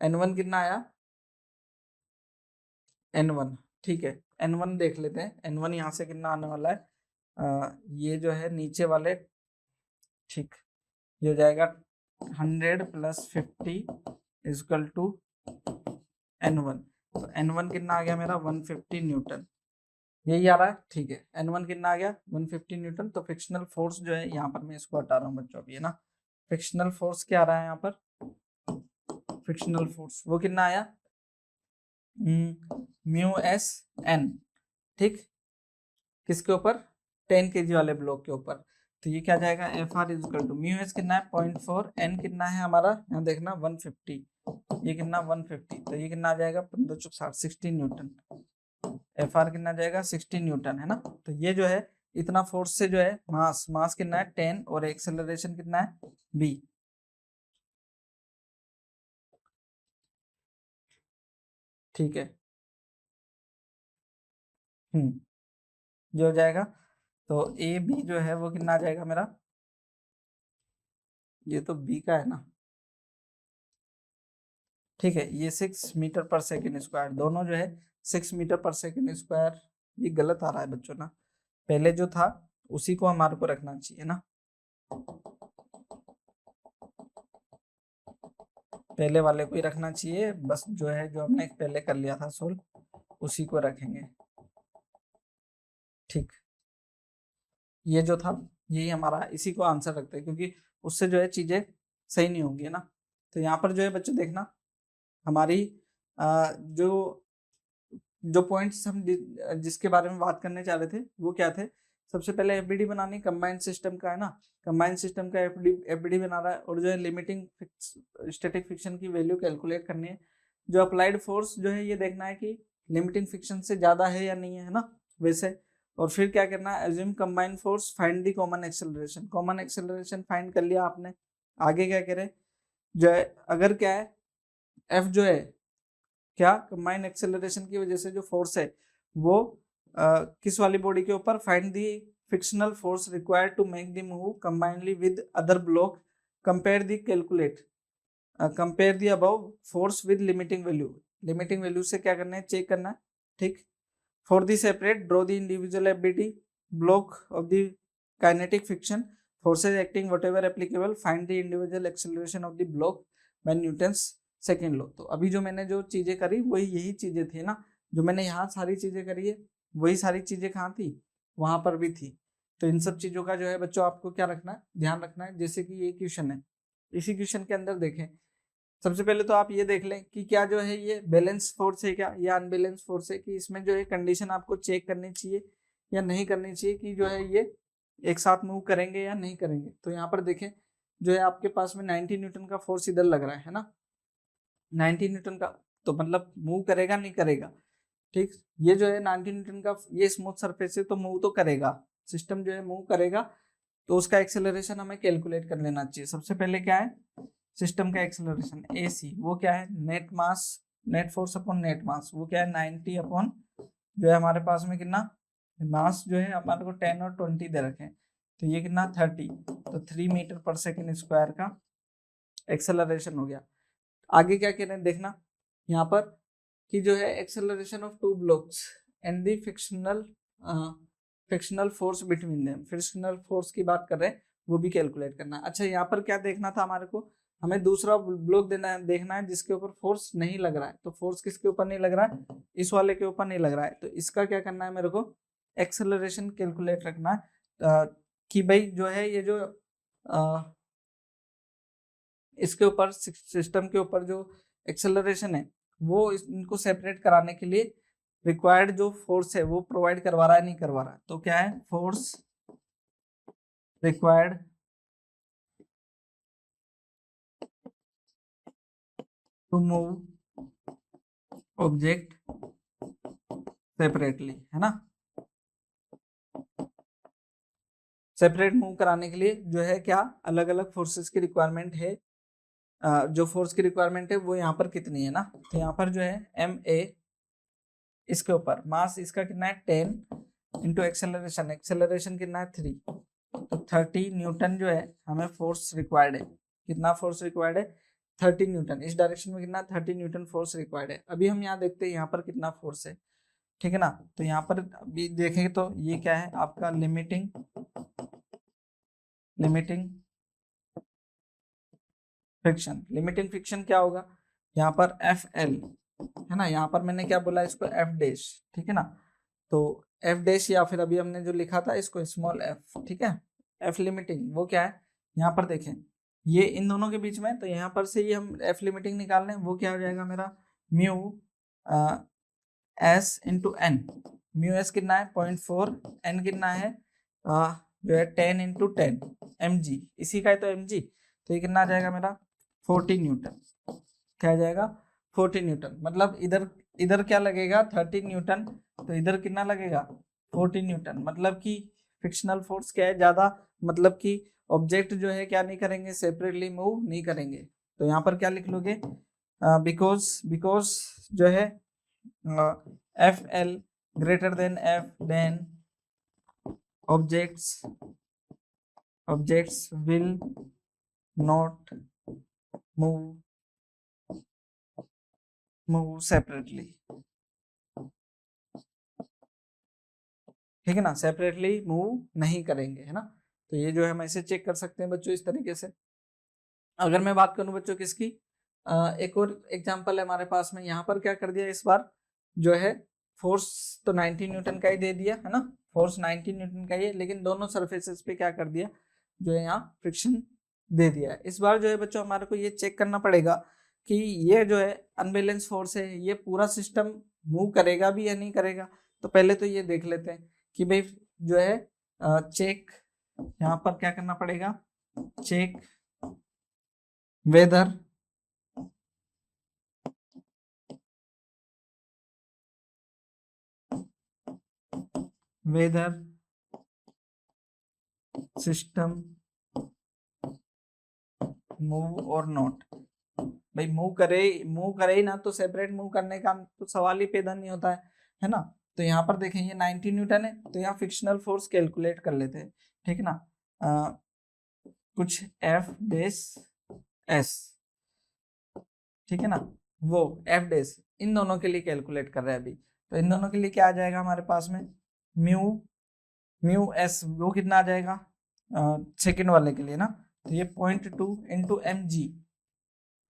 n1 कितना आया, n1, ठीक है n1 देख लेते हैं, n1 यहाँ से कितना आने वाला है, ये जो है नीचे वाले, ठीक, ये हो जाएगा 100 + 50 इजकल टू n1, तो n1 कितना आ गया मेरा 150 न्यूटन, यही आ रहा है, ठीक है। n1 कितना आ गया 150 न्यूटन। तो फ्रिक्शनल फोर्स जो है यहाँ पर मैं इसको हटा रहा हूँ बच्चों अभी, है ना। फ्रिक्शनल फोर्स क्या आ रहा है यहाँ पर, फ्रिक्शनल फोर्स वो कितना आया म्यू एस एन, ठीक, किसके ऊपर 10 kg वाले ब्लॉक के ऊपर। तो ये क्या जाएगा F R equal to mu S कितना है 0.4, एन कितना है हमारा यहाँ देखना 150, ये कितना 150, तो ये कितना आ जाएगा 15×60 16 न्यूटन, एफ आर कितना जाएगा 16 न्यूटन, है ना। तो ये जो है इतना फोर्स से जो है मास, मास कितना है 10 और एक्सेलरेशन कितना है बी, ठीक है, जो हो जाएगा। तो ए बी जो है वो कितना आ जाएगा मेरा, ये तो बी का है ना, ठीक है, ये 6 मीटर पर सेकेंड स्क्वायर, दोनों जो है 6 मीटर पर सेकेंड स्क्वायर, ये गलत आ रहा है बच्चों ना, पहले जो था उसी को हमारे को रखना चाहिए ना, पहले वाले को ही रखना चाहिए, बस जो है जो हमने पहले कर लिया था सोल्व उसी को रखेंगे, ठीक। ये जो था यही हमारा, इसी को आंसर रखते हैं क्योंकि उससे जो है चीजें सही नहीं होंगी ना। तो यहाँ पर जो है बच्चों देखना हमारी जो जो पॉइंट्स हम जिसके बारे में बात करने चाह रहे थे वो क्या थे? सबसे पहले एफबीडी बनानी, कंबाइंड सिस्टम का है ना, कंबाइंड सिस्टम का एफबीडी बना रहा है, और जो है लिमिटिंग स्टैटिक फ्रिक्शन की वैल्यू कैलकुलेट करनी है। जो अप्लाइड फोर्स जो है ये देखना है कि लिमिटिंग फ्रिक्शन से ज्यादा है या नहीं है ना, वैसे। और फिर क्या करना है, assume combined force, find the common acceleration. Common acceleration find कर लिया आपने, आगे क्या करें, जो है अगर क्या है एफ जो है क्या कंबाइंड एक्सेलरेशन की वजह से जो फोर्स है वो किस वाली बॉडी के ऊपर, find the frictional force required to make the move combinedly with other block, compare the calculate, compare the above force with limiting value. Limiting value से क्या करना है, चेक करना है, ठीक। For the separate draw the individual FBD block of the kinetic friction forces acting whatever applicable, find the individual acceleration of the block by Newton's second law. तो अभी जो मैंने जो चीजें करी वही यही चीजें थी ना, जो मैंने यहाँ सारी चीजें करी है वही सारी चीजें कहाँ थी, वहां पर भी थी। तो इन सब चीजों का जो है बच्चों आपको क्या रखना है, ध्यान रखना है। जैसे कि ये क्वेश्चन है, इसी क्वेश्चन के अंदर देखें, सबसे पहले तो आप ये देख लें कि क्या जो है ये बैलेंस फोर्स है क्या या अनबैलेंस फोर्स है, कि इसमें जो है कंडीशन आपको चेक करनी चाहिए या नहीं करनी चाहिए, कि जो है ये एक साथ मूव करेंगे या नहीं करेंगे। तो यहाँ पर देखें जो है आपके पास में 90 न्यूटन का फोर्स इधर लग रहा है ना, 90 न्यूटन का, तो मतलब मूव करेगा नहीं करेगा, ठीक। ये जो है 90 न्यूटन का ये स्मूथ सरफेस है तो मूव तो करेगा, सिस्टम जो है मूव करेगा, तो उसका एक्सेलरेशन हमें कैलकुलेट कर लेना चाहिए। सबसे पहले क्या है, सिस्टम का एक्सेलरेशन AC, वो क्या है, नेट मास, नेट फोर्स अपॉन नेट मास, वो क्या है 90 अपॉन जो है हमारे पास में कितना मास जो है हमारे को 10 और 20 दे रखे हैं, तो ये कितना 30, तो 3 मीटर पर सेकेंड स्क्वायर का एक्सेलरेशन हो गया। आगे क्या कह रहे हैं देखना यहाँ पर, कि जो है acceleration of two blocks and the frictional force between them, frictional force की बात कर रहे हैं, वो भी कैलकुलेट करना है। अच्छा यहाँ पर क्या देखना था हमारे को, हमें दूसरा ब्लॉक देखना है जिसके ऊपर फोर्स नहीं लग रहा है। तो फोर्स किसके ऊपर नहीं लग रहा है, इस वाले के ऊपर नहीं लग रहा है, तो इसका क्या करना है मेरे को, एक्सेलरेशन कैलकुलेट रखना है, कि भाई जो है ये जो इसके ऊपर सिस्टम के ऊपर जो एक्सेलरेशन है वो इनको सेपरेट कराने के लिए रिक्वायर्ड जो फोर्स है वो प्रोवाइड करवा रहा है नहीं करवा रहा है। तो क्या है, force required to move object separately, है ना, सेपरेट मूव कराने के लिए जो है क्या अलग अलग फोर्सेस की रिक्वायरमेंट है, जो फोर्स की रिक्वायरमेंट है वो यहाँ पर कितनी है ना, तो यहाँ पर जो है MA, इसके ऊपर मास इसका कितना है 10 इंटू एक्सेलरेशन, एक्सेलरेशन कितना है 3, तो 30 न्यूटन जो है हमें फोर्स रिक्वायर्ड है। कितना फोर्स रिक्वायर्ड है, 30 न्यूटन, इस डायरेक्शन में कितना 30 न्यूटन फोर्स रिक्वायर्ड है। अभी हम यहाँ देखते हैं यहाँ पर कितना फोर्स है, ठीक है ना। तो यहाँ पर अभी देखेंगे तो ये क्या है आपका लिमिटिंग फ्रिक्शन। लिमिटिंग फ्रिक्शन क्या होगा, यहाँ पर FL है ना, यहाँ पर मैंने क्या बोला इसको F डैश, ठीक है ना, तो F डैश या फिर अभी हमने जो लिखा था इसको स्मॉल f, ठीक है। F लिमिटिंग वो क्या है, यहाँ पर देखें ये इन दोनों के बीच में, तो यहाँ पर से ही हम F लिमिटिंग निकाल लें, वो क्या हो जाएगा मेरा mu S into N, mu S कितना है 0.4, N कितना है जो है 10 इंटू 10 mg, इसी का है तो mg, तो ये कितना आ जाएगा मेरा 40 न्यूटन, क्या आ जाएगा 40 न्यूटन, मतलब इधर क्या लगेगा 30 न्यूटन, तो इधर कितना लगेगा 40 न्यूटन, मतलब कि फ्रिक्शनल फोर्स क्या है ज्यादा, मतलब कि ऑब्जेक्ट जो है क्या नहीं करेंगे, सेपरेटली मूव नहीं करेंगे। तो यहाँ पर क्या लिख लोगे, बिकॉज जो है FL greater than F, then objects will not move separately, ठीक है ना, सेपरेटली मूव नहीं करेंगे, है ना। तो ये जो है हम ऐसे चेक कर सकते हैं बच्चों इस तरीके से। अगर मैं बात करूं बच्चों किसकी, एक और एग्जांपल है हमारे पास में, यहाँ पर क्या कर दिया इस बार जो है फोर्स तो 90 न्यूटन का ही दे दिया है ना, फोर्स 90 न्यूटन का ही है, लेकिन दोनों सरफेसेस पे क्या कर दिया जो है यहाँ फ्रिक्शन दे दिया है। इस बार जो है बच्चों हमारे को ये चेक करना पड़ेगा कि ये जो है अनबैलेंस फोर्स है, ये पूरा सिस्टम मूव करेगा भी या नहीं करेगा। तो पहले तो ये देख लेते हैं कि भाई जो है चेक, यहाँ पर क्या करना पड़ेगा, check whether whether system move और नॉट। भाई मूव करे ही ना तो सेपरेट मूव करने का तो सवाल ही पैदा नहीं होता है ना। तो यहाँ पर देखें ये 90 न्यूटन है, तो यहाँ फ्रिक्शनल फोर्स कैलकुलेट कर लेते हैं, ठीक है ना। कुछ एफ डेस एस, ठीक है ना, वो एफ डेस इन दोनों के लिए कैलकुलेट कर रहे हैं अभी। तो इन दोनों के लिए क्या आ जाएगा हमारे पास में, म्यू म्यू एस वो कितना आ जाएगा सेकेंड वाले के लिए ना, तो ये 0.2 into M G,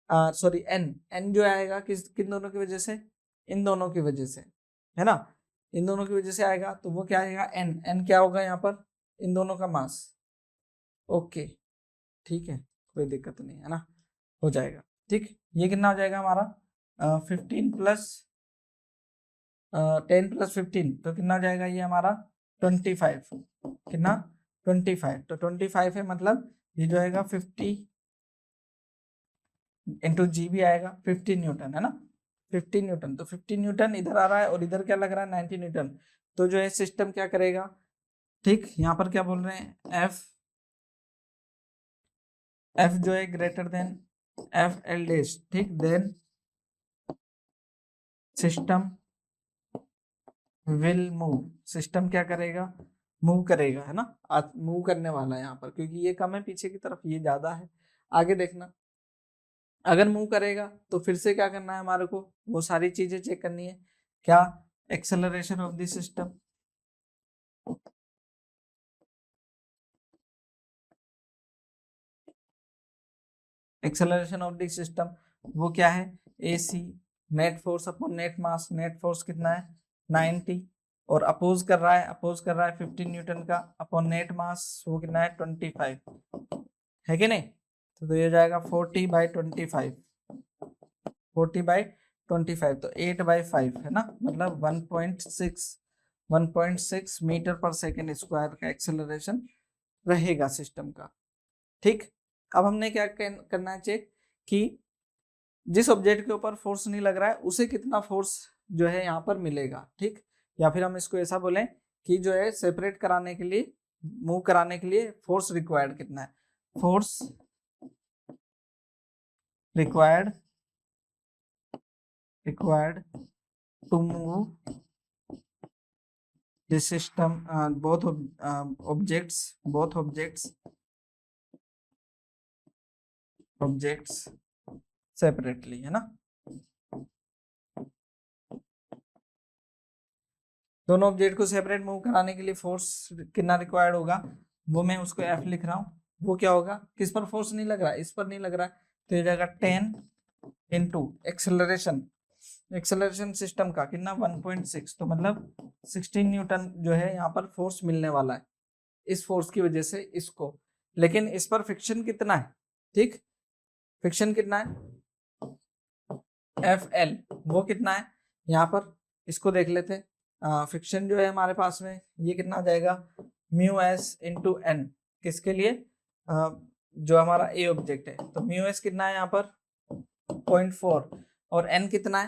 sorry N जो आएगा किन दोनों की वजह से, इन दोनों की वजह से, है ना, इन दोनों की वजह से आएगा। तो वो क्या आएगा, एन क्या होगा यहाँ पर, इन दोनों का मास। ओके ठीक है, कोई दिक्कत नहीं है ना, हो जाएगा। ठीक, ये कितना हो जाएगा हमारा 15 प्लस 10 प्लस 15, तो कितना हो जाएगा ये हमारा 25, कितना 25, तो 25 है मतलब ये जो आएगा 50 इंटू जी भी आएगा 50 न्यूटन, है ना, 50 न्यूटन। तो 50 न्यूटन इधर आ रहा है और इधर क्या लग रहा है 90 न्यूटन। तो जो है सिस्टम क्या करेगा, ठीक, यहाँ पर क्या बोल रहे हैं एफ जो है greater than F L dash, ठीक, then system will move, system क्या करेगा, मूव करेगा, है ना, आज मूव करने वाला है यहाँ पर, क्योंकि ये कम है पीछे की तरफ, ये ज्यादा है। आगे देखना, अगर मूव करेगा तो फिर से क्या करना है हमारे को, वो सारी चीजें चेक करनी है। क्या, acceleration of the system, acceleration of the system वो क्या है, ए सी नेट फोर्स अपॉन नेट मास, नेट फोर्स कितना है 90, और अपोज कर रहा है 15 न्यूटन का अपॉन नेट मास वो कितना है 25, है कि नहीं। तो ये हो जाएगा 40/25, 40/25, तो 8/5 है ना, मतलब 1.6 मीटर पर सेकेंड स्क्वायर का एक्सेलरेशन रहेगा सिस्टम का। ठीक, अब हमने क्या करना है चेक कि जिस ऑब्जेक्ट के ऊपर फोर्स नहीं लग रहा है उसे कितना फोर्स जो है यहाँ पर मिलेगा, ठीक, या फिर हम इसको ऐसा बोलें कि जो है सेपरेट कराने के लिए, मूव कराने के लिए फोर्स रिक्वायर्ड कितना है, force required to move the system both objects separately, है ना। दोनों ऑब्जेक्ट को सेपरेट मूव कराने के लिए फोर्स कितना रिक्वायर्ड होगा, वो मैं उसको एफ लिख रहा हूँ। वो क्या होगा, किस पर फोर्स नहीं लग रहा है, इस पर नहीं लग रहा है, तो ये जाएगा 10 इंटू एक्सेलरेशन सिस्टम का कितना 1.6, तो मतलब 16 न्यूटन जो है यहाँ पर फोर्स मिलने वाला है इस फोर्स की वजह से इसको। लेकिन इस पर फ्रिक्शन कितना है, ठीक, फ्रिक्शन कितना है एफ एल, वो कितना है यहाँ पर, इसको देख लेते हैं। फ्रिक्शन जो है हमारे पास में ये कितना आ जाएगा, म्यू एस इंटू एन, किसके लिए, जो हमारा ए ऑब्जेक्ट है, तो म्यू एस कितना है यहाँ पर 0.4, और एन कितना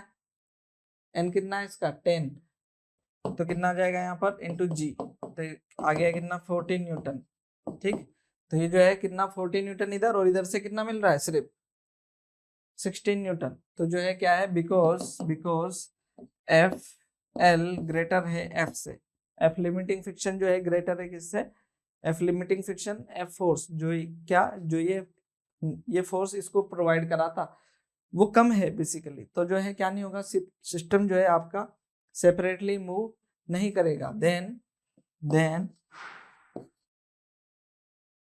है इसका 10, तो कितना आ जाएगा यहाँ पर इंटू जी, तो आ गया कितना 14 न्यूटन, ठीक। तो ये जो है कितना 14 न्यूटन इधर, और इधर से कितना मिल रहा है सिर्फ 16 न्यूटन। तो जो है क्या है, बिकॉज एफ एल ग्रेटर है एफ से, एफ लिमिटिंग फ्रिक्शन जो है ग्रेटर है किससे, F limiting friction F force जो क्या, जो ये फोर्स इसको प्रोवाइड करा था वो कम है बेसिकली। तो जो है क्या नहीं होगा, सिस्टम जो है आपका सेपरेटली मूव नहीं करेगा, देन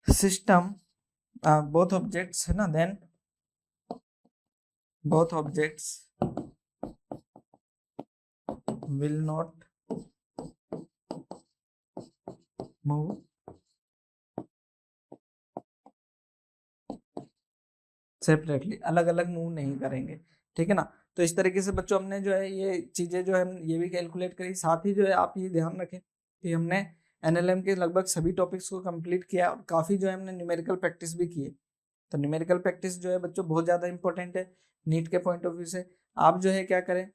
सिस्टम बोथ ऑब्जेक्ट्स, है ना, then both objects will not move separately, अलग अलग मूव नहीं करेंगे, ठीक है ना। तो इस तरीके से बच्चों हमने जो है ये चीज़ें जो है ये भी कैलकुलेट करी। साथ ही जो है आप ये ध्यान रखें कि हमने एनएलएम के लगभग सभी टॉपिक्स को कंप्लीट किया और काफ़ी जो है हमने न्यूमेरिकल प्रैक्टिस भी की है। तो न्यूमेरिकल प्रैक्टिस जो है बच्चों बहुत ज़्यादा इंपॉर्टेंट है नीट के पॉइंट ऑफ व्यू से। आप जो है क्या करें,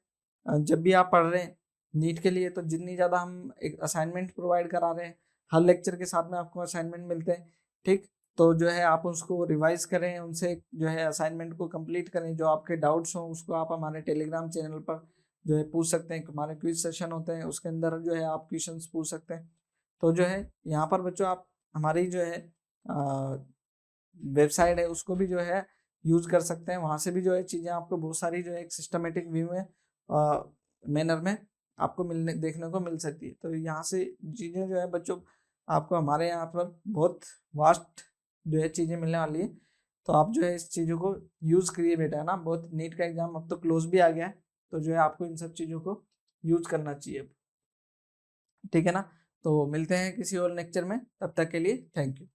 जब भी आप पढ़ रहे हैं नीट के लिए, तो जितनी ज़्यादा हम एक असाइनमेंट प्रोवाइड करा रहे हैं, हर लेक्चर के साथ में आपको असाइनमेंट मिलते हैं, ठीक। तो जो है आप उसको रिवाइज करें, उनसे जो है असाइनमेंट को कंप्लीट करें। जो आपके डाउट्स हों उसको आप हमारे टेलीग्राम चैनल पर जो है पूछ सकते हैं। हमारे क्विज सेशन होते हैं, उसके अंदर जो है आप क्वेश्चंस पूछ सकते हैं। तो जो है यहाँ पर बच्चों आप हमारी जो है वेबसाइट है उसको भी जो है यूज कर सकते हैं। वहाँ से भी जो है चीज़ें आपको बहुत सारी जो है एक सिस्टमेटिक वे में मैनर में आपको देखने को मिल सकती है। तो यहाँ से चीज़ें जो है बच्चों आपको हमारे यहाँ पर बहुत वास्ट जो है चीज़ें मिलने वाली है। तो आप जो है इस चीज़ों को यूज़ करिए बेटा, है ना। बहुत नीट का एग्जाम अब तो क्लोज भी आ गया है, तो जो है आपको इन सब चीज़ों को यूज करना चाहिए, ठीक है ना। तो मिलते हैं किसी और लेक्चर में, तब तक के लिए थैंक यू।